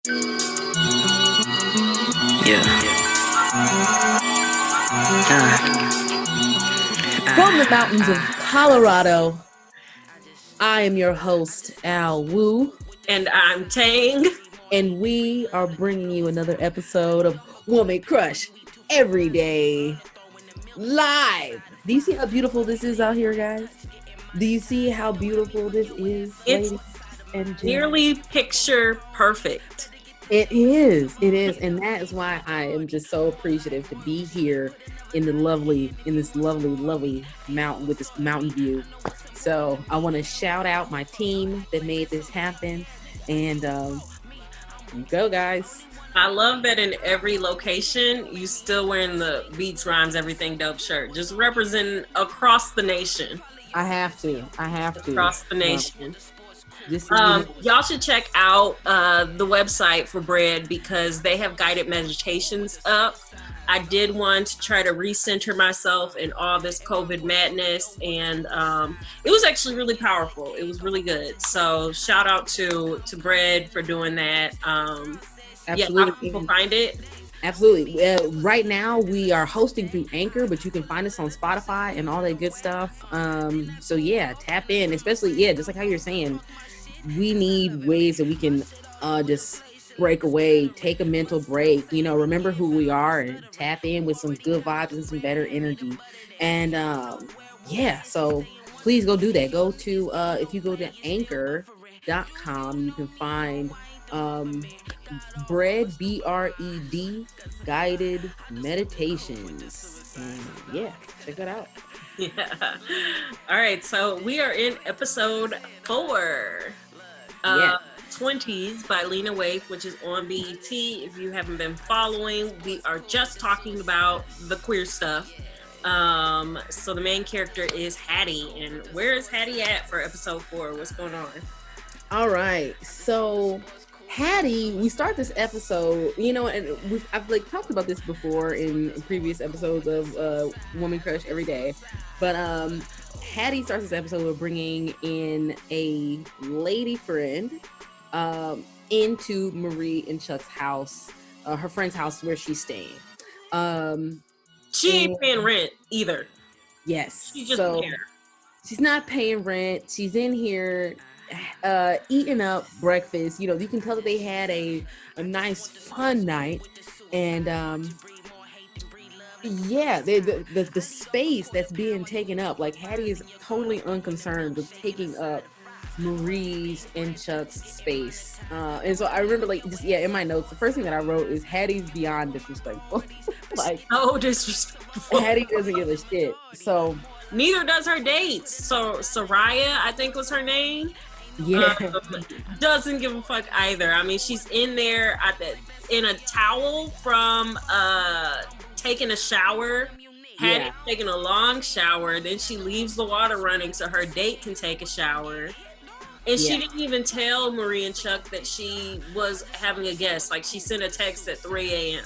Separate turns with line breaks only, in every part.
Yeah.
From the mountains of Colorado, I am your host, Al Wu.
And I'm Tang.
And we are bringing you another episode of Woman Crush every day live. Do you see how beautiful this is out here, guys? Do you see how beautiful this is,
It's
ladies and gentlemen?
nearly picture perfect.
It is. And that is why I am just so appreciative to be here in this lovely mountain with this mountain view. So I want to shout out my team that made this happen. And go, guys.
I love that in every location, you still wearing the Beats, Rhymes, Everything Dope shirt. Just representing across the nation.
I have to.
Across the nation. Y'all should check out the website for Bread because they have guided meditations up. I did one to try to recenter myself in all this COVID madness, and it was actually really powerful. It was really good. So shout out to Bread for doing that.
Absolutely.
How people find it?
Absolutely. Right now we are hosting through Anchor, but you can find us on Spotify and all that good stuff. So yeah, tap in, especially, just like how you're saying, we need ways that we can just break away, take a mental break, remember who we are and tap in with some good vibes and some better energy. And so please go do that. Go to, if you go to anchor.com, you can find Bread, BRED, guided meditations. And check that out.
Yeah. All right. So we are in episode 4. Twenties by Lena Waithe, which is on BET. If you haven't been following, we are just talking about the queer stuff. So the main character is Hattie, and where is Hattie at for episode 4? What's going on?
All right, so Hattie, we start this episode, and I've talked about this before in previous episodes of Woman Crush Every Day, but Hattie starts this episode with bringing in a lady friend into Marie and Chuck's house, her friend's house where she's staying.
She ain't paying rent either.
Yes.
She just there.
She's not paying rent. She's in here eating up breakfast. You can tell that they had a nice fun night. And the space that's being taken up, like Hattie is totally unconcerned with taking up Marie's and Chuck's space. And so I remember in my notes, the first thing that I wrote is Hattie's beyond disrespectful.
Disrespectful.
Hattie doesn't give a shit. So
neither does her dates. So Soraya, I think was her name.
Yeah.
Doesn't give a fuck either. I mean, she's in there in a towel from taking a shower. Hattie's taking a long shower. Then she leaves the water running so her date can take a shower. And she didn't even tell Marie and Chuck that she was having a guest. Like, she sent a text at 3 a.m.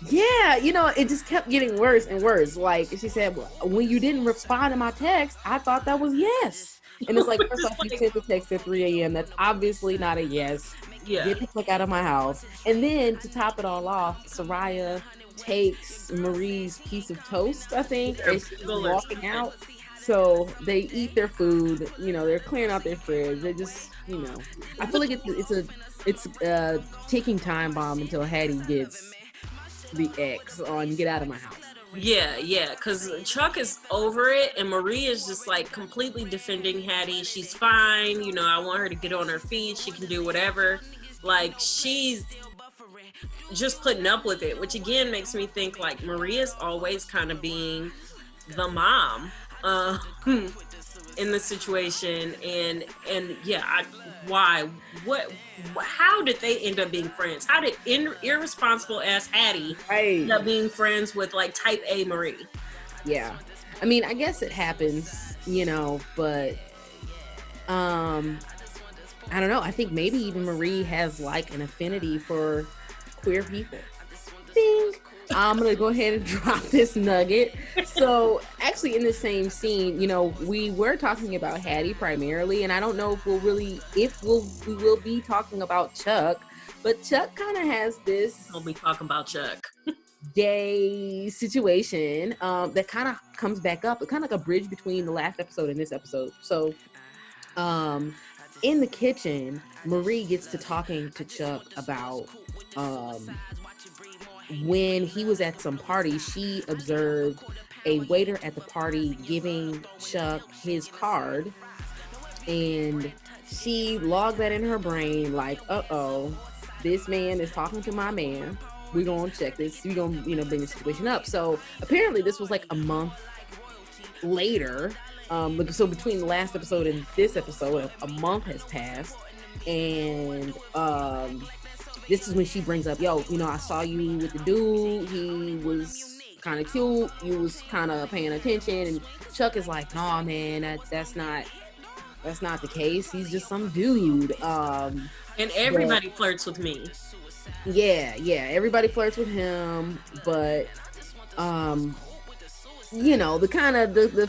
Yeah, it just kept getting worse and worse. Like, she said, when you didn't respond to my text, I thought that was yes. And it's like, first off, you sent the text at 3 a.m. That's obviously not a yes.
Yeah.
Get the fuck out of my house. And then, to top it all off, Soraya takes Marie's piece of toast, I think, as she's walking out. So they eat their food, they're clearing out their fridge. They just, I feel like it's a ticking time bomb until Hattie gets the X on get out of my house.
Yeah, because Chuck is over it, and Marie is just completely defending Hattie. She's fine, I want her to get on her feet. She can do whatever. She's just putting up with it, which again makes me think Maria's always kind of being the mom in the situation, and how did they end up being friends? How did irresponsible ass Hattie end up being friends with type A Marie?
Yeah, I mean, I guess it happens, but I don't know. I think maybe even Marie has an affinity for queer people. Ding. I'm going to go ahead and drop this nugget. So actually in the same scene, we were talking about Hattie primarily, and I don't know if we will be talking about Chuck, But Chuck kind of has this.
We'll be talking about Chuck.
Gay situation that kind of comes back up. It's kind of like a bridge between the last episode and this episode. So, in the kitchen, Marie gets to talking to Chuck about when he was at some party, she observed a waiter at the party giving Chuck his card, and she logged that in her brain like, uh-oh, this man is talking to my man. We're gonna check this. We're gonna, bring the situation up. So apparently this was like a month later. So between the last episode and this episode, a month has passed, and this is when she brings up, yo, I saw you with the dude. He was kind of cute. You was kind of paying attention. And Chuck is like, nah, man, that's not the case. He's just some dude. And
everybody flirts with me.
Yeah, everybody flirts with him, but the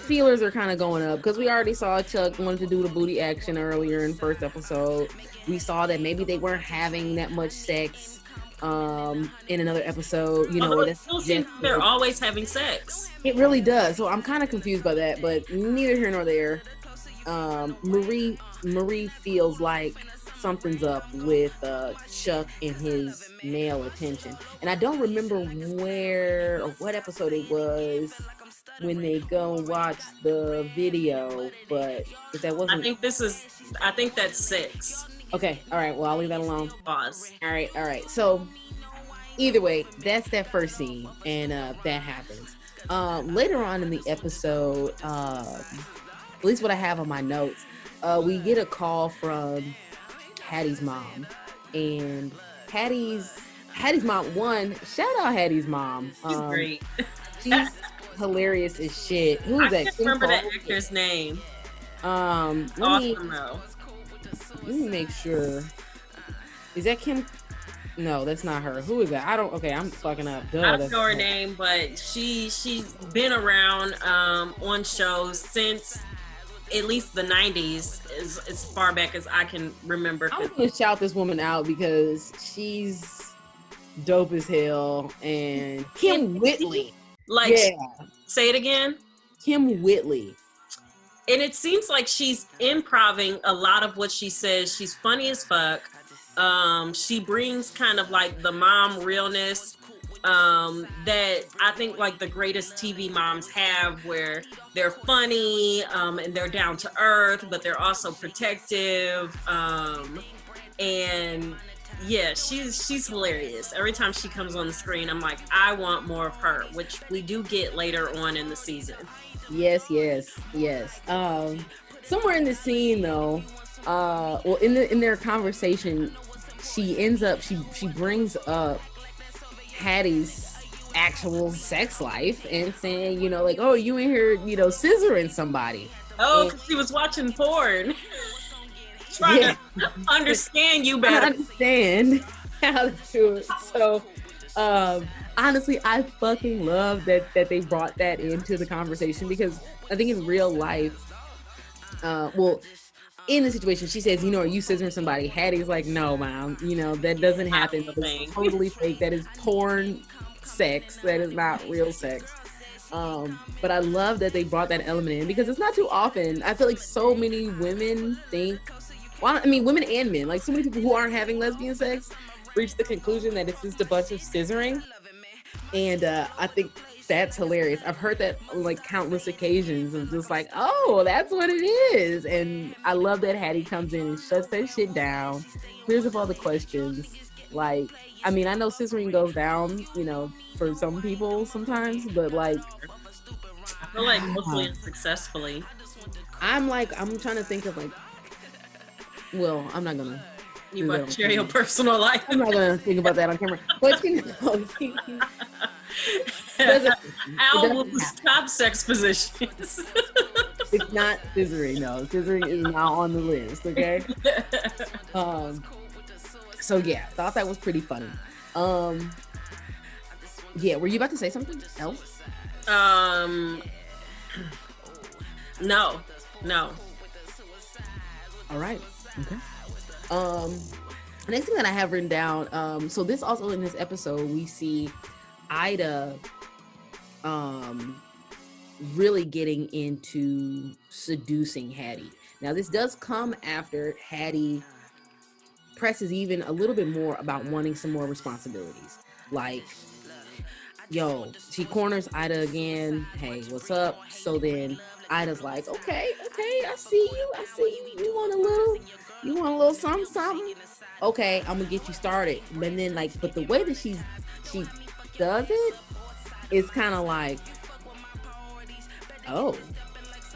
feelers are kind of going up because we already saw Chuck wanted to do the booty action earlier in first episode. We saw that maybe they weren't having that much sex in another episode.
It still seems they're always having sex.
It really does. So I'm kind of confused by that, but neither here nor there. Marie feels like something's up with Chuck and his male attention, and I don't remember where or what episode it was when they go and watch the video, but if that wasn't,
I think that's 6.
Okay, all right, well, I'll leave that alone.
Pause.
All right, so either way, that's that first scene, and that happens later on in the episode. At least what I have on my notes, we get a call from Hattie's mom, and Hattie's mom. One, shout out Hattie's mom.
She's great.
She's hilarious as shit. Who is that?
I can't remember that actor's name.
Let me make sure. Is that Kym? No, that's not her. Who is that? I'm fucking up.
I don't know her name, but she's been around on shows since at least the 90s, as far back as I can remember.
I'm gonna shout this woman out because she's dope as hell. And Kym Whitley.
Say it again.
Kym Whitley.
And it seems like she's improving a lot of what she says. She's funny as fuck. She brings kind of like the mom realness that I think like the greatest TV moms have, where they're funny and they're down to earth, but they're also protective. And yeah, she's hilarious. Every time she comes on the screen, I'm like, I want more of her, which we do get later on in the season.
Yes. Somewhere in the scene though, in their conversation, she brings up Hattie's actual sex life and saying, like, oh, you in here, scissoring somebody.
Oh, because she was watching porn. Trying to understand you better.
Understand how to do it. So, honestly, I fucking love that they brought that into the conversation, because I think in real life, in the situation, she says, are you scissoring somebody? Hattie's like, no, mom, that doesn't happen. It's totally fake. That is porn sex. That is not real sex. But I love that they brought that element in, because it's not too often. I feel like so many women women and men, like so many people who aren't having lesbian sex reach the conclusion that it's just a bunch of scissoring. And I think that's hilarious. I've heard that on like countless occasions of just like, oh, that's what it is. And I love that Hattie comes in and shuts that shit down, clears up all the questions. Like, I know scissoring goes down, for some people sometimes, but like,
I feel like mostly unsuccessfully. I'm
trying to think of like, well, I'm not gonna.
You want to share your personal life?
I'm not gonna think about that on camera. But
Al will stop sex positions.
It's not scissoring. No, scissoring is not on the list. Okay. So yeah, thought that was pretty funny. Yeah, were you about to say something else?
No.
All right. Okay. next thing that I have written down, so this also in this episode, we see Ida really getting into seducing Hattie. Now, this does come after Hattie presses even a little bit more about wanting some more responsibilities. Like, yo, she corners Ida again. Hey, what's up? So then Ida's like, okay, I see you. You want a little something? Okay, I'm gonna get you started. But then but the way that she does it is kind of like, oh,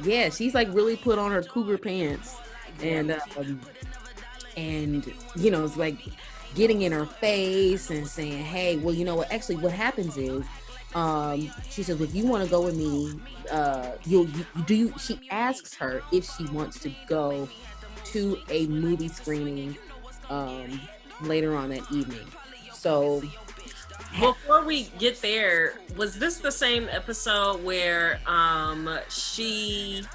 yeah, she's like really put on her cougar pants, and it's like getting in her face and saying, hey, well, you know what? Actually, what happens is, she says, if you want to go with me, she asks her if she wants to go to a movie screening later on that evening. So
before we get there, was this the same episode where she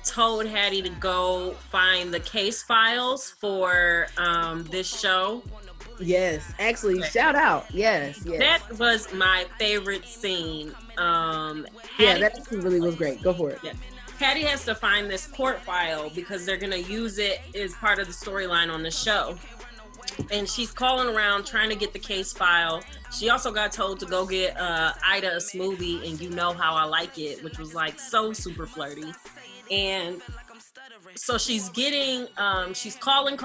told Hattie to go find the case files for this show?
Yes, actually, shout out. Yes.
That was my favorite scene.
Hattie, that actually really was great. Go for it.
Yeah. Hattie has to find this court file because they're going to use it as part of the storyline on the show. And she's calling around trying to get the case file. She also got told to go get Ida a smoothie and You Know How I Like It, which was like so super flirty. And so she's getting, she's calling.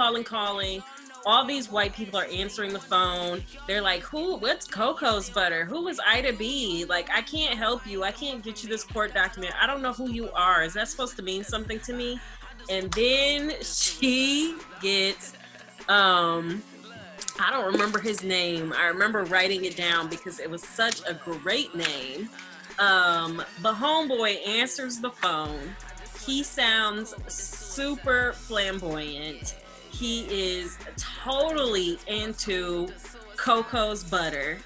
All these white people are answering the phone. They're like, what's Coco's butter? Who is Ida B? Like, I can't help you. I can't get you this court document. I don't know who you are. Is that supposed to mean something to me? And then she gets, I don't remember his name. I remember writing it down because it was such a great name. But Homeboy answers the phone. He sounds super flamboyant. He is totally into Coco's butter,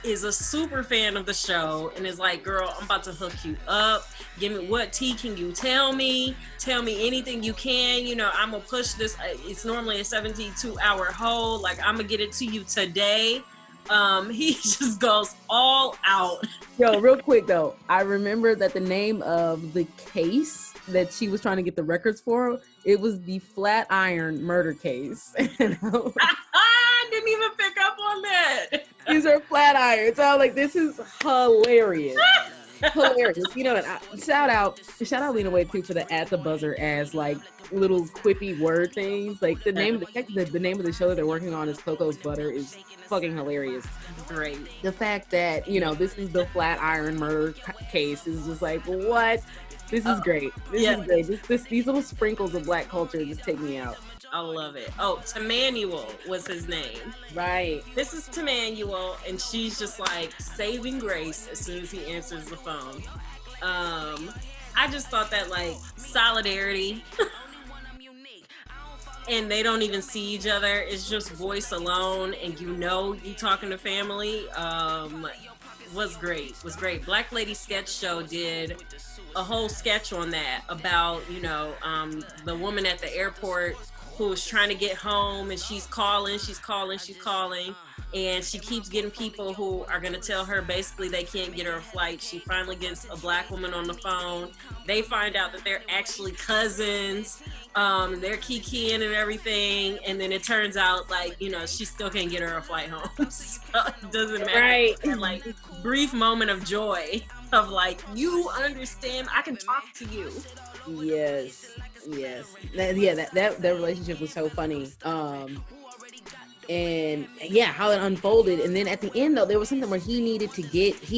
is a super fan of the show, and is like, girl, I'm about to hook you up. Give me, what tea can you tell me? Tell me anything you can. You know, I'm going to push this. It's normally a 72-hour hold. Like, I'm going to get it to you today. He just goes all out.
Yo, real quick, though, I remember that the name of the case that she was trying to get the records for, it was the Flatiron murder case.
I didn't even pick up on that.
These are Flatirons. So I'm like, this is hilarious. Hilarious. You know, shout out Lena Waithe too for the at the buzzer as like little quippy word things. Like the name of the name of the show that they're working on is Coco's Butter is fucking hilarious.
Great.
The fact that, you know, this is the Flatiron murder case is just like, what? This is great. This is great. These little sprinkles of Black culture just take me out.
I love it. Oh, Temanuel was his name.
Right.
This is Temanuel, and she's just like saving grace as soon as he answers the phone. I just thought that like solidarity, and they don't even see each other. It's just voice alone, and you know you talking to family. Was great. Black Lady Sketch Show did a whole sketch on that about, you know, the woman at the airport who was trying to get home, and she's calling, and she keeps getting people who are going to tell her basically they can't get her a flight. She finally gets a Black woman on the phone. They find out that they're actually cousins. They're kikiing and everything, and then it turns out like, you know, she still can't get her a flight home. So it doesn't matter. Right. That, like, brief moment of joy of like, you understand, I can talk to you.
Yes. That relationship was so funny. And yeah, how it unfolded. And then at the end though, there was something where he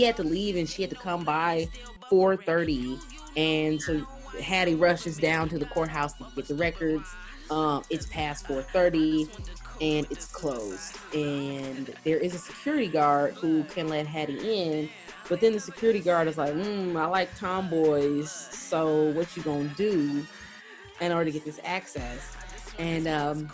had to leave and she had to come by 4:30, and so Hattie rushes down to the courthouse to get the records. It's past 4:30 and it's closed, and there is a security guard who can let Hattie in, but then the security guard is like, I like tomboys, so what you gonna do in order to get this access? And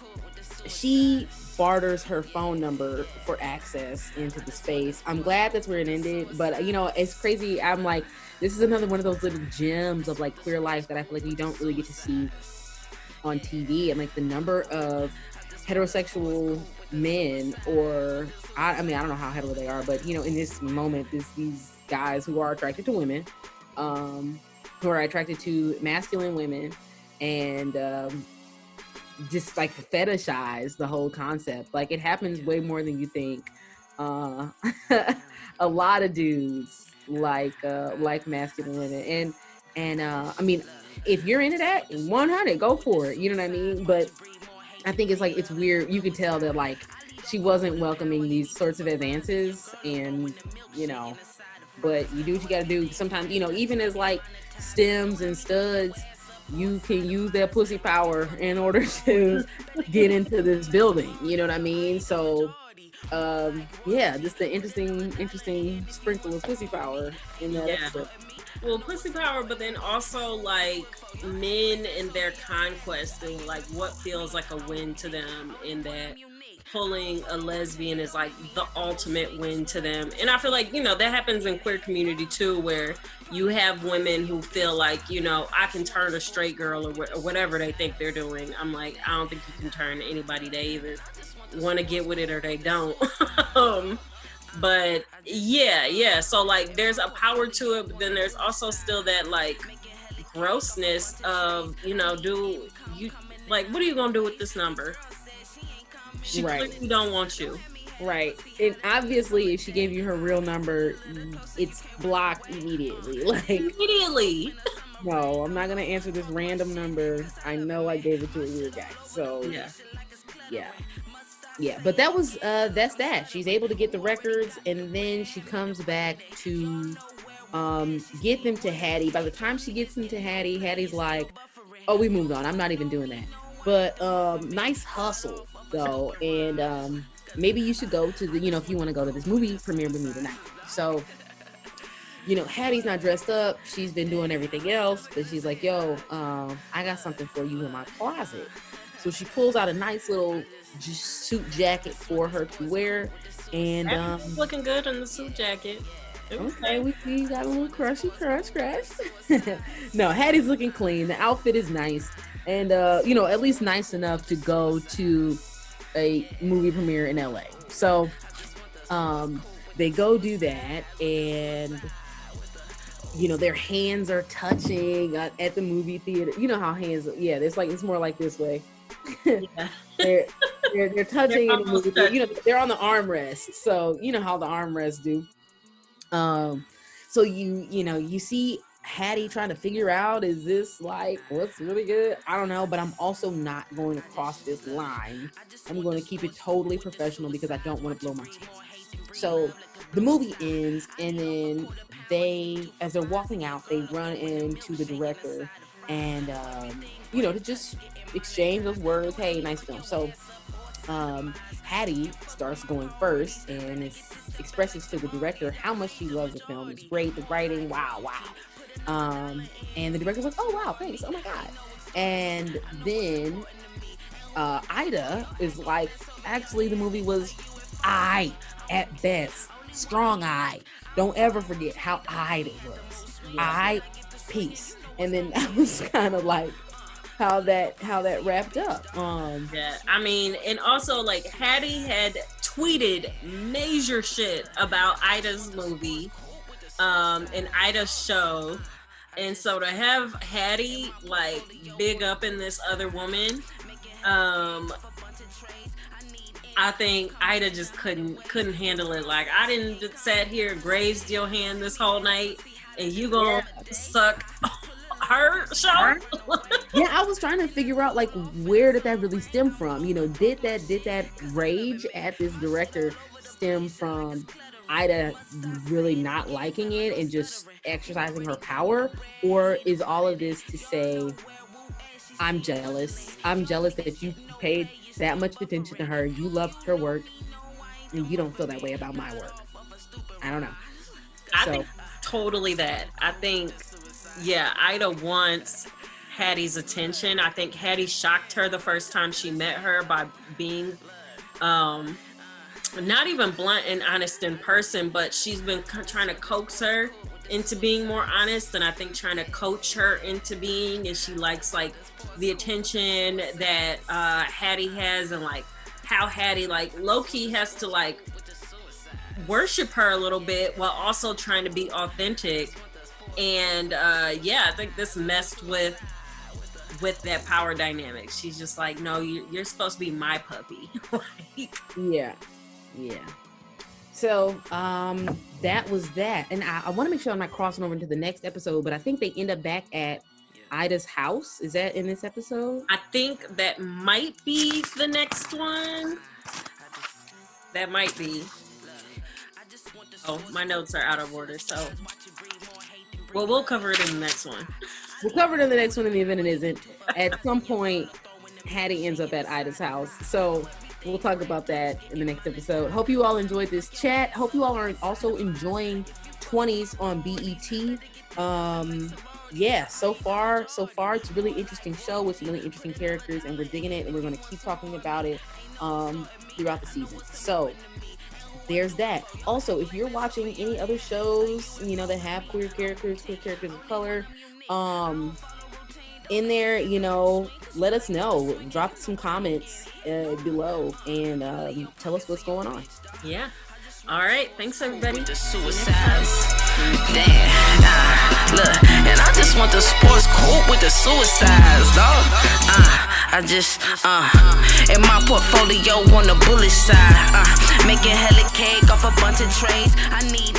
she barters her phone number for access into the space. I'm glad that's where it ended, but you know, it's crazy. I'm like, this is another one of those little gems of like queer life that I feel like you don't really get to see on TV, and like the number of heterosexual men, or I mean, I don't know how hetero they are, but you know, in this moment, these guys who are attracted to women, who are attracted to masculine women, and just like fetishize the whole concept. Like, it happens way more than you think. A lot of dudes like masculine women, and I mean, if you're into that, 100, go for it. You know what I mean? But I think it's like, it's weird. You could tell that like she wasn't welcoming these sorts of advances, and you know, but you do what you got to do. Sometimes, you know, even as like stems and studs, you can use their pussy power in order to get into this building. You know what I mean? So, yeah, just the interesting sprinkle of pussy power in that episode.
Well, pussy power, but then also like men and their conquest, and like what feels like a win to them, in that pulling a lesbian is like the ultimate win to them. And I feel like, you know, that happens in queer community too, where you have women who feel like, you know, I can turn a straight girl, or whatever they think they're doing. I'm like, I don't think you can turn anybody. They either want to get with it or they don't. But yeah. So like, there's a power to it, but then there's also still that like grossness of, you know, do you like, what are you gonna do with this number? She clearly don't want you.
Right. And obviously, if she gave you her real number, it's blocked immediately. Like, immediately. No, I'm not gonna answer this random number. I know I gave it to a weird guy. So yeah. But that was that's that. She's able to get the records, and then she comes back to get them to Hattie. By the time she gets them to Hattie, Hattie's like, "Oh, we moved on. I'm not even doing that." But nice hustle though, and maybe you should go to the, you know, if you want to go to this movie premiere with me tonight. So, you know, Hattie's not dressed up. She's been doing everything else, but she's like, "Yo, I got something for you in my closet." So she pulls out a nice little suit jacket for her to wear, and
looking good in the suit jacket.
Okay, we got a little crush. No, Hattie's looking clean. The outfit is nice, and you know, at least nice enough to go to a movie premiere in LA. So they go do that, and you know, their hands are touching at the movie theater. You know how hands, it's more like this way. Yeah. they're touching in the movie theater. You know, they're on the armrest, so you know how the armrests do. So you see Hattie trying to figure out, is this like what's really good? I don't know, but I'm also not going to cross this line. I'm going to keep it totally professional because I don't want to blow my chance. So the movie ends, and then they, as they're walking out, they run into the director, and you know, to just exchange those words. Hey, nice film. So Hattie starts going first and expresses to the director how much she loves the film. It's great, the writing, wow. And the director's like, "Oh wow, thanks, oh my god." And then Ida is like, actually the movie was I at best, strong I. Don't ever forget how Ida was. I, peace. And then that was kind of like how that wrapped up.
I mean, and also like Hattie had tweeted major shit about Ida's movie and Ida's show, and so to have Hattie like big up in this other woman, I think Ida just couldn't handle it. Like, I didn't just sat here grazed your hand this whole night, and you gonna suck her show?
Yeah, I was trying to figure out like, where did that really stem from? You know, did that rage at this director stem from Ida really not liking it and just exercising her power, or is all of this to say, I'm jealous that you paid that much attention to her, you loved her work, and you don't feel that way about my work? I don't know.
I think totally that. I think, Ida wants Hattie's attention. I think Hattie shocked her the first time she met her by being not even blunt and honest in person, but she's been trying to coax her into being more honest, and I think trying to coach her into being, and she likes like the attention that Hattie has, and like how Hattie like low-key has to like worship her a little bit while also trying to be authentic. And I think this messed with that power dynamic. She's just like, no, you're supposed to be my puppy. Like,
yeah. So that was that. And I want to make sure I'm not crossing over into the next episode, but I think they end up back at Ida's house. Is that in this episode?
I think that might be the next one. That might be. Oh, my notes are out of order, so we'll cover it in the next one.
We'll cover it in the next one in the event it isn't. At some point, Hattie ends up at Ida's house. So we'll talk about that in the next episode. Hope you all enjoyed this chat. Hope you all are also enjoying 20s on BET. So far, it's a really interesting show with some really interesting characters, and we're digging it, and we're going to keep talking about it throughout the season. So there's that. Also, if you're watching any other shows, that have queer characters of color, in there, let us know. Drop some comments below and tell us what's going on.
Yeah. All right. Thanks, everybody.
The suicides. Damn. Look, and I just want the sports court with the suicides, dog. I just, in my portfolio on the bullet side, making hella cake off a bunch of trades. I need